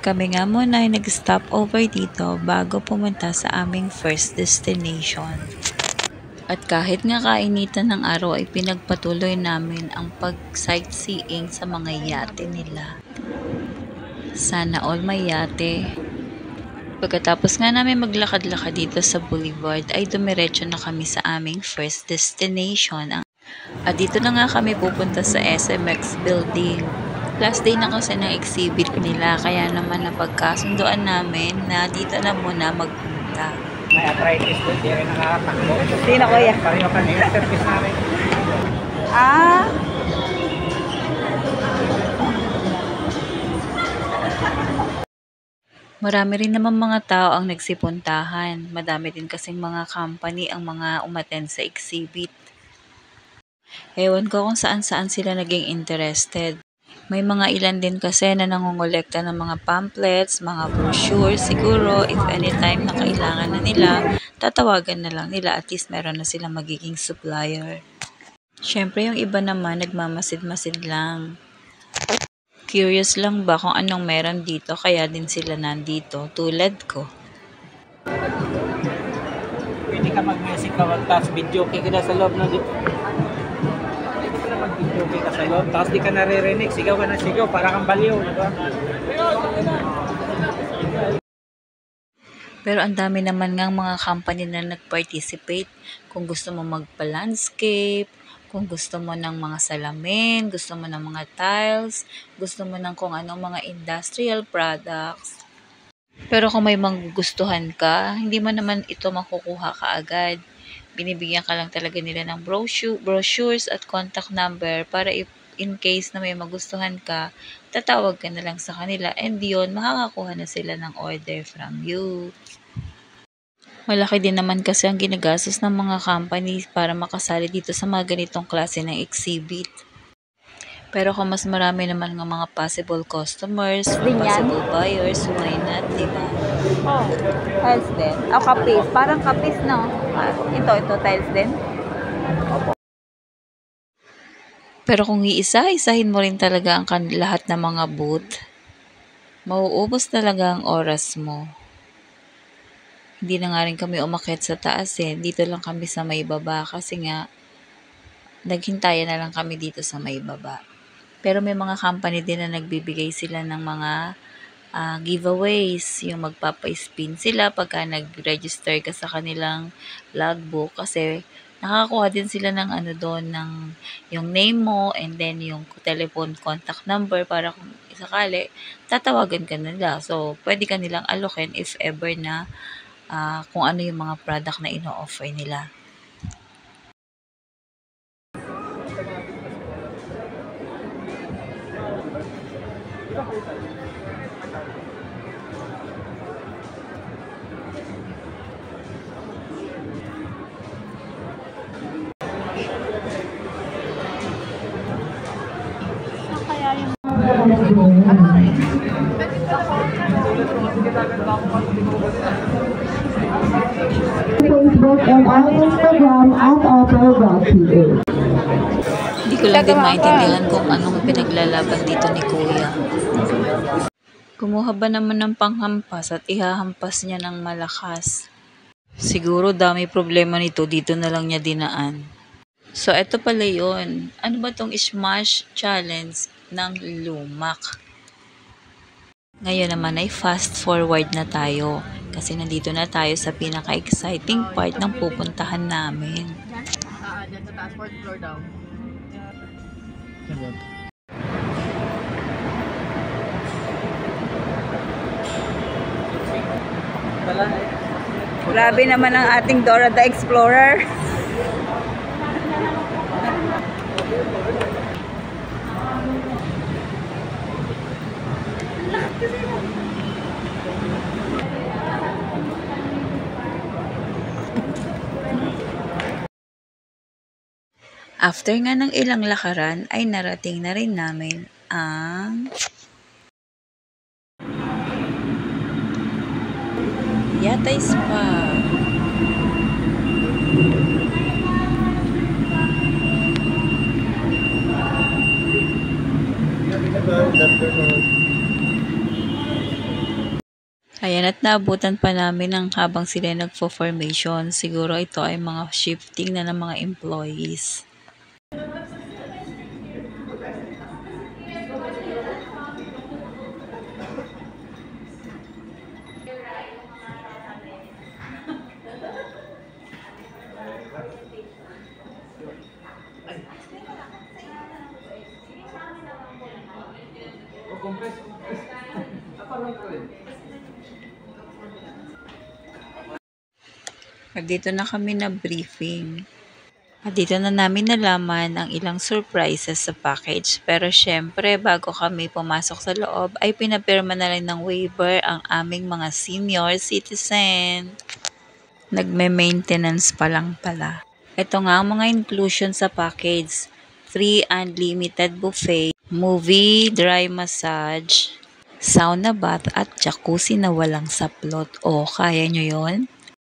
Kami nga muna ay nag-stop over dito bago pumunta sa aming first destination. At kahit nga kainitan ng araw ay pinagpatuloy namin ang pag-sightseeing sa mga yate nila. Sana all may yate. Pagkatapos nga namin maglakad-lakad dito sa boulevard ay dumiretso na kami sa aming first destination. At dito na nga kami pupunta sa SMX building. Last day na kasi ng exhibit nila kaya naman napagkasunduan namin na dito na muna magpunta. May arthritis doon, di rin nakakatakbo. Hindi na kuya. Pareho kanina, service namin. Ah, Marami rin naman mga tao ang nagsipuntahan. Madami din kasing mga company ang mga umattend sa exhibit. Ewan ko kung saan-saan sila naging interested. May mga ilan din kasi na nangongolekta ng mga pamphlets, mga brochures. Siguro, if anytime na kailangan na nila, tatawagan na lang nila. At least meron na sila magiging supplier. Siyempre, yung iba naman nagmamasid-masid lang. Curious lang ba kung anong meron dito kaya din sila nandito, tulad ko. Pwede ka mag-message ka, tapos video okay ka na sa loob na dito. Pwede ka na mag-video okay ka sa loob, tapos di ka naririnig, sigaw ka na sigaw, para kang baliw, diba? Pero ang dami naman ngang mga company na nag-participate. Kung gusto mo magpa-landscape, kung gusto mo ng mga salamin, gusto mo ng mga tiles, gusto mo ng kung anong mga industrial products. Pero kung may magugustuhan ka, hindi mo naman ito makukuha kaagad. Binibigyan ka lang talaga nila ng brochures at contact number para in case na may magustuhan ka, tatawag ka na lang sa kanila and yun, makakakuha na sila ng order from you. Malaki din naman kasi ang ginagastos ng mga companies para makasali dito sa mga ganitong klase ng exhibit. Pero kung mas marami naman ng mga possible customers, possible buyers, why not, diba? oh, tiles din. Oh, kapis. Parang kapis, no? Ito, tiles din. Pero kung iisa-isahin mo rin talaga ang lahat ng mga booth, mauubos talaga ang oras mo. Hindi na nga rin kami umakyat sa taas Dito lang kami sa may baba kasi nga naghintayan na lang kami dito sa may baba. Pero may mga company din na nagbibigay sila ng mga giveaways. Yung magpapa-spin sila pagka nag-register ka sa kanilang logbook kasi nakakakuha din sila ng doon ng yung name mo and then yung telephone contact number para kung sakali tatawagan ka nila. So, pwede ka nilang alokin if ever na kung ano yung mga product na ino-offer nila. Facebook and on Instagram at auto.pa. Hindi ko lang din maintindihan kung anong pinaglalaban dito ni Kuya. Kumuha ba naman ng panghampas at ihahampas niya ng malakas? Siguro dami problema nito, dito na lang niya dinaan. So, eto pala yun. Ano ba tong Smash Challenge ng Lumak? Ngayon naman ay fast forward na tayo kasi nandito na tayo sa pinaka-exciting part ng pupuntahan namin. Diyan sa taas, 4th floor daw. Grabe naman ang ating Dora the Explorer. After nga ng ilang lakaran ay narating na rin namin ang Yatay Spa. Ayan, at naabutan pa namin ng habang sila nagfo-formation. Siguro ito ay mga shifting na ng mga employees. At dito na kami na briefing. At dito na namin nalaman ang ilang surprises sa package. Pero syempre, bago kami pumasok sa loob, ay pinapirma na rin ng waiver ang aming mga senior citizen. Nagme-maintenance pa lang pala. Ito nga ang mga inclusion sa package. Free unlimited buffet, movie, dry massage, sauna bath at jacuzzi na walang saplot. O, kaya nyo yon?